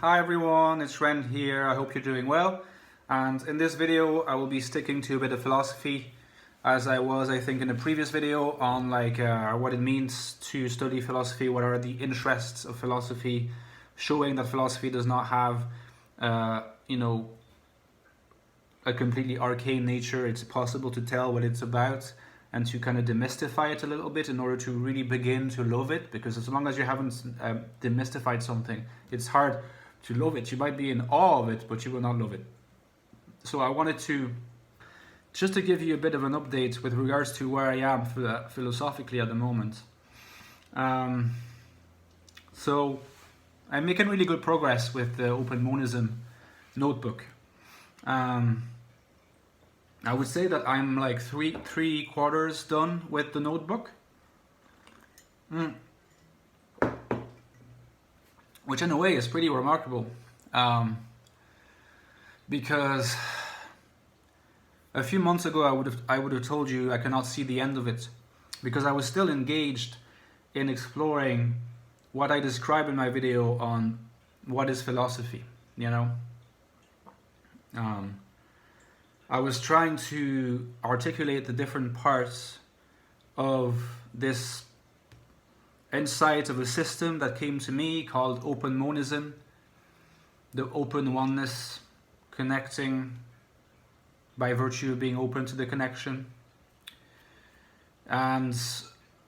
Hi everyone, it's Ren here. I hope you're doing well. And in this video, I will be sticking to a bit of philosophy, as I was, I think, in a previous video on what it means to study philosophy, what are the interests of philosophy, showing that philosophy does not have, a completely arcane nature. It's possible to tell what it's about and to kind of demystify it a little bit in order to really begin to love it, because as long as you haven't demystified something, it's hard to love it. You might be in awe of it, but you will not love it. So I wanted to just to give you a bit of an update with regards to where I am philosophically at the moment. So I'm making really good progress with the Open Monism notebook. I would say that I'm like three quarters done with the notebook. Which in a way is pretty remarkable, because a few months ago I would have told you I cannot see the end of it, because I was still engaged in exploring what I describe in my video on what is philosophy. I was trying to articulate the different parts of this insight of a system that came to me called Open Monism, the open oneness, connecting by virtue of being open to the connection. And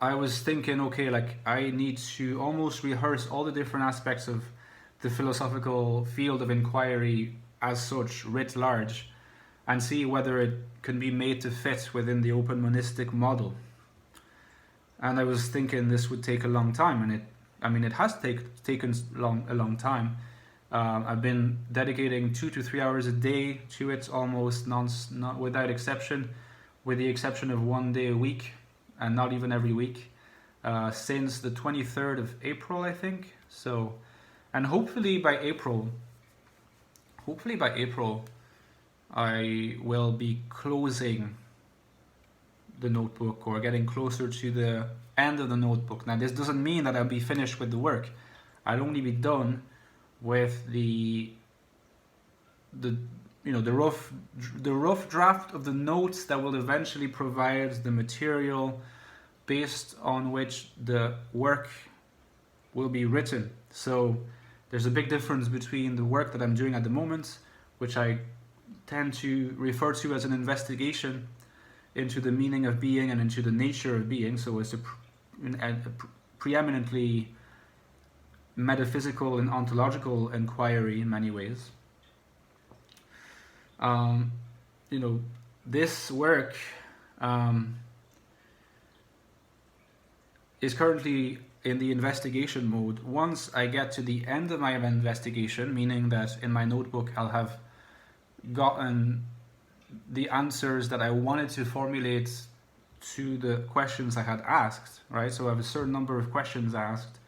I was thinking, okay, I need to almost rehearse all the different aspects of the philosophical field of inquiry as such, writ large, and see whether it can be made to fit within the open monistic model. And I was thinking this would take a long time, and it has taken a long time. I've been dedicating 2 to 3 hours a day to it, almost not without exception, with the exception of 1 day a week, and not even every week, since the 23rd of April, I think. So, and hopefully by April, I will be closing the notebook, or getting closer to the end of the notebook. Now, this doesn't mean that I'll be finished with the work. I'll only be done with the rough draft of the notes that will eventually provide the material based on which the work will be written. So there's a big difference between the work that I'm doing at the moment, which I tend to refer to as an investigation into the meaning of being and into the nature of being. So it's a preeminently metaphysical and ontological inquiry in many ways. This work is currently in the investigation mode. Once I get to the end of my investigation, meaning that in my notebook I'll have gotten the answers that I wanted to formulate to the questions I had asked, right? So I have a certain number of questions asked,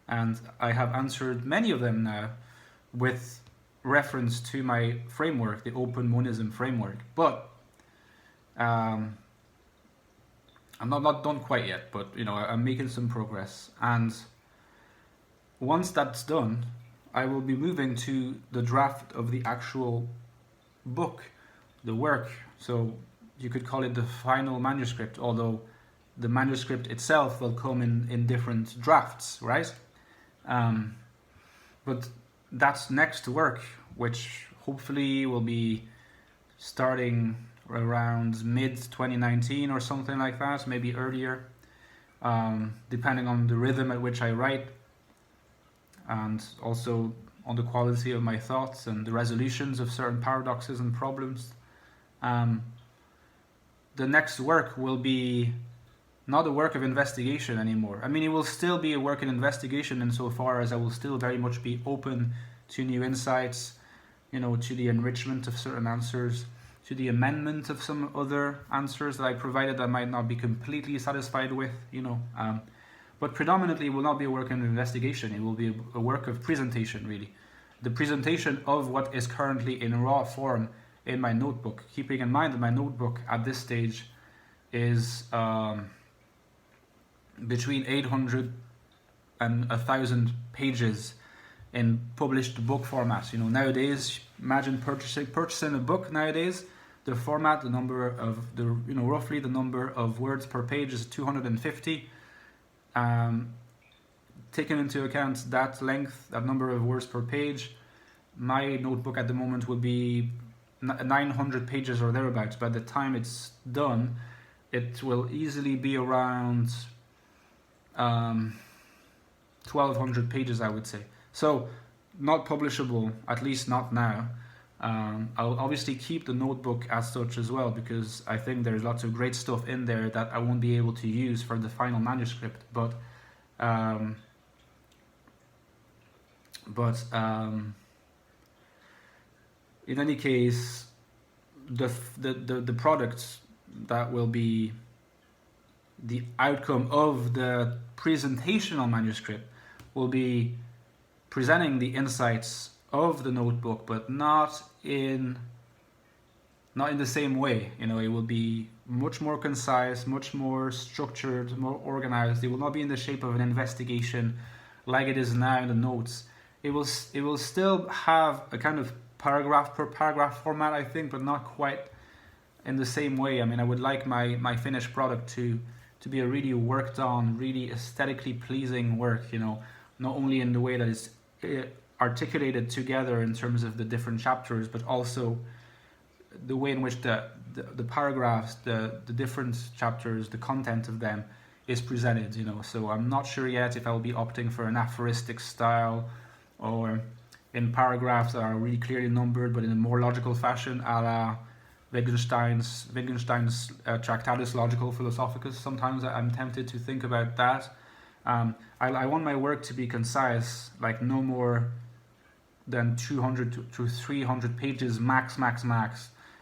and I have answered many of them now with reference to my framework, the Open Monism framework. But I'm not done quite yet, but I'm making some progress. And once that's done, I will be moving to the draft of the actual book, the work. So you could call it the final manuscript, although the manuscript itself will come in different drafts, right? But that's next work, which hopefully will be starting around mid-2019 or something like that, maybe earlier, depending on the rhythm at which I write, and also on the quality of my thoughts and the resolutions of certain paradoxes and problems. The next work will be not a work of investigation anymore. It will still be a work in investigation insofar as I will still very much be open to new insights, to the enrichment of certain answers, to the amendment of some other answers that I provided that I might not be completely satisfied with, but predominantly it will not be a work in investigation. It will be a work of presentation, really. The presentation of what is currently in raw form in my notebook, keeping in mind that my notebook at this stage is between 800 and 1,000 pages in published book format. Nowadays, imagine purchasing a book nowadays. The format, the number of roughly the number of words per page is 250. Taking into account that length, that number of words per page, my notebook at the moment will be 900 pages or thereabouts. By the time it's done, it will easily be around 1200 pages, I would say. So not publishable, at least not now. I'll obviously keep the notebook as such as well, because I think there's lots of great stuff in there that I won't be able to use for the final manuscript. But in any case, the product that will be the outcome of the presentational manuscript will be presenting the insights of the notebook, but not in the same way. It will be much more concise, much more structured, more organized. It will not be in the shape of an investigation like it is now in the notes. It will still have a kind of paragraph per paragraph format, I think, but not quite in the same way. I mean, I would like my finished product to be a really worked on, really aesthetically pleasing work, not only in the way that it's articulated together in terms of the different chapters, but also the way in which the paragraphs, the different chapters, the content of them is presented, So I'm not sure yet if I will be opting for an aphoristic style or in paragraphs that are really clearly numbered, but in a more logical fashion, a la Wittgenstein's Tractatus Logico Philosophicus. Sometimes I'm tempted to think about that. I want my work to be concise, like no more than 200 to 300 pages max.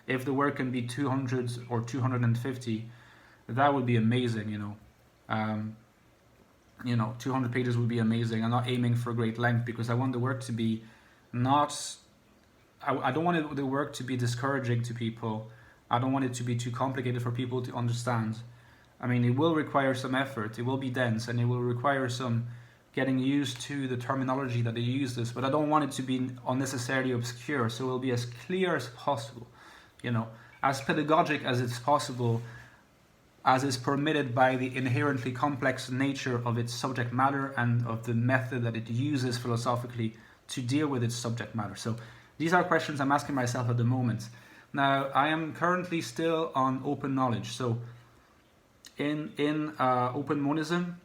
If the work can be 200 or 250, that would be amazing, 200 pages would be amazing. I'm not aiming for great length because I want the work to be I don't want the work to be discouraging to people. I don't want it to be too complicated for people to understand. I mean, it will require some effort, it will be dense, and it will require some getting used to the terminology that they use this, but I don't want it to be unnecessarily obscure, so it will be as clear as possible, as pedagogic as it's possible, as is permitted by the inherently complex nature of its subject matter and of the method that it uses philosophically to deal with its subject matter. So these are questions I'm asking myself at the moment. Now, I am currently still on open knowledge. So in Open Monism,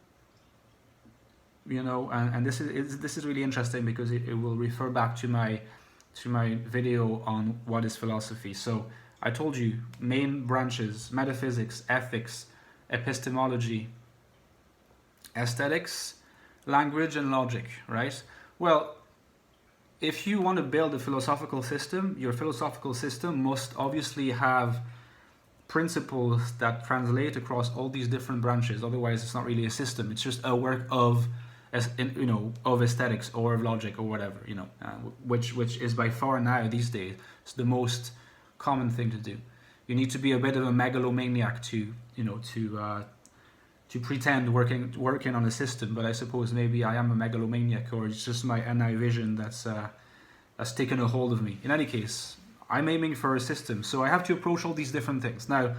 and this is really interesting because it will refer back to my video on what is philosophy. So I told you main branches: metaphysics, ethics, epistemology, aesthetics, language, and logic, right? Well, if you want to build a philosophical system, your philosophical system must obviously have principles that translate across all these different branches. Otherwise, it's not really a system. It's just a work of aesthetics or of logic or whatever, which is by far now these days it's the most common thing to do. You need to be a bit of a megalomaniac to pretend working on a system, but I suppose maybe I am a megalomaniac, or it's just my NI vision that's taken a hold of me. In any case, I'm aiming for a system, so I have to approach all these different things. Now,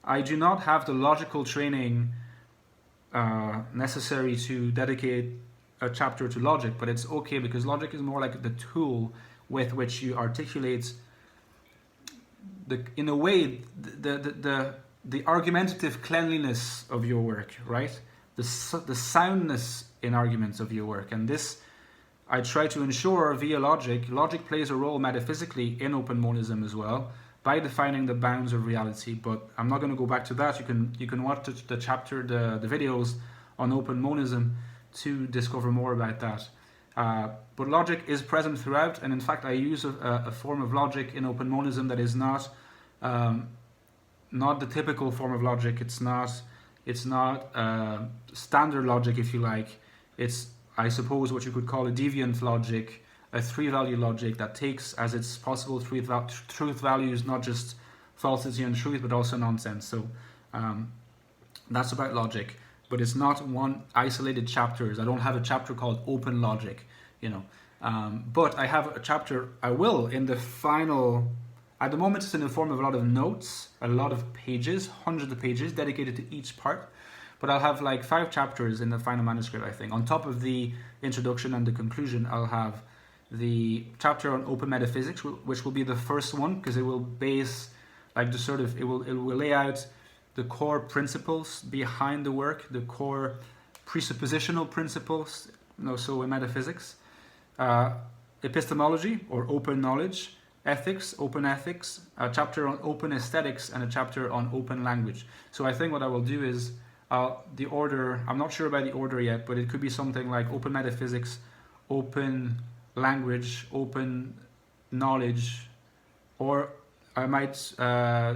I do not have the logical training necessary to dedicate a chapter to logic, but it's okay because logic is more like the tool with which you articulate in a way the argumentative cleanliness of your work, right? The soundness in arguments of your work. And this I try to ensure via logic. Logic plays a role metaphysically in Open Monism as well, by defining the bounds of reality. But I'm not going to go back to that. You can watch the chapter, the videos on Open Monism to discover more about that. But logic is present throughout, and in fact I use a form of logic in Open Monism that is not the typical form of logic. It's not standard logic, if you like. It's, I suppose, what you could call a deviant logic, a three-value logic that takes as its possible truth values not just falsity and truth, but also nonsense. So that's about logic, but it's not one isolated chapters. I don't have a chapter called Open Logic. But I have a chapter, I will, in the final, at the moment it's in the form of a lot of notes, a lot of pages, hundreds of pages dedicated to each part. But I'll have like 5 chapters in the final manuscript, I think. On top of the introduction and the conclusion, I'll have the chapter on open metaphysics, which will be the first one, because it will base, like the sort of, it will lay out the core principles behind the work, the core presuppositional principles, so in metaphysics. Epistemology, or open knowledge, ethics, open ethics, a chapter on open aesthetics, and a chapter on open language. So I think what I will do is, the order, I'm not sure about the order yet, but it could be something like open metaphysics, open language, open knowledge, or I might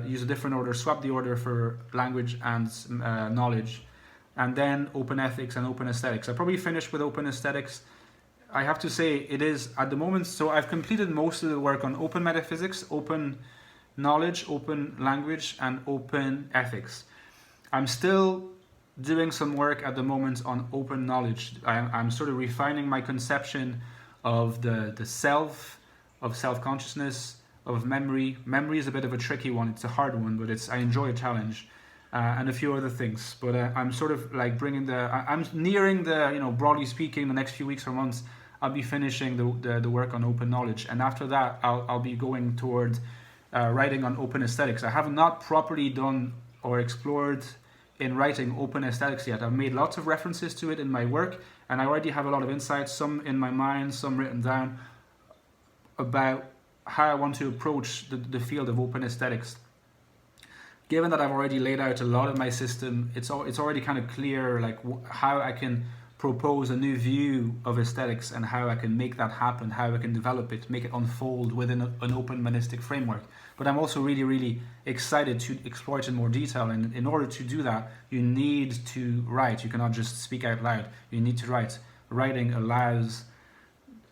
use a different order, swap the order for language and knowledge, and then open ethics and open aesthetics. I probably finished with open aesthetics. I have to say it is at the moment, so I've completed most of the work on open metaphysics, open knowledge, open language, and open ethics. I'm still doing some work at the moment on open knowledge. I'm sort of refining my conception of the self, of self-consciousness, of memory. Memory is a bit of a tricky one. It's a hard one, but I enjoy a challenge, and a few other things. But I'm sort of like I'm nearing the, broadly speaking, the next few weeks or months, I'll be finishing the work on open knowledge. And after that, I'll be going towards writing on open aesthetics. I have not properly done or explored in writing open aesthetics yet. I've made lots of references to it in my work, and I already have a lot of insights, some in my mind, some written down, about how I want to approach the field of open aesthetics. Given that I've already laid out a lot of my system, it's already kind of clear like how I can propose a new view of aesthetics and how I can make that happen, how I can develop it, make it unfold within an open monistic framework. But I'm also really, really excited to explore it in more detail. And in order to do that, you need to write. You cannot just speak out loud. You need to write. Writing allows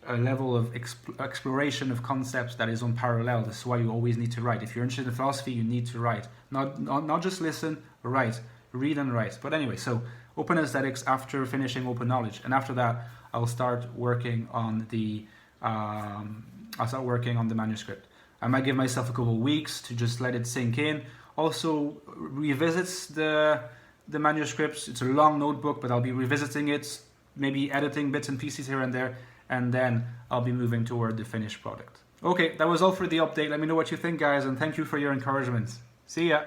a level of exploration of concepts that is unparalleled. This is why you always need to write. If you're interested in philosophy, you need to write. Not just listen, write. Read and write. But anyway, so open aesthetics after finishing open knowledge, and after that I'll start working on the manuscript. I might give myself a couple of weeks to just let it sink in. Also revisits the manuscripts. It's a long notebook, but I'll be revisiting it, maybe editing bits and pieces here and there, and then I'll be moving toward the finished product. Okay, that was all for the update. Let me know what you think, guys, and thank you for your encouragement. See ya.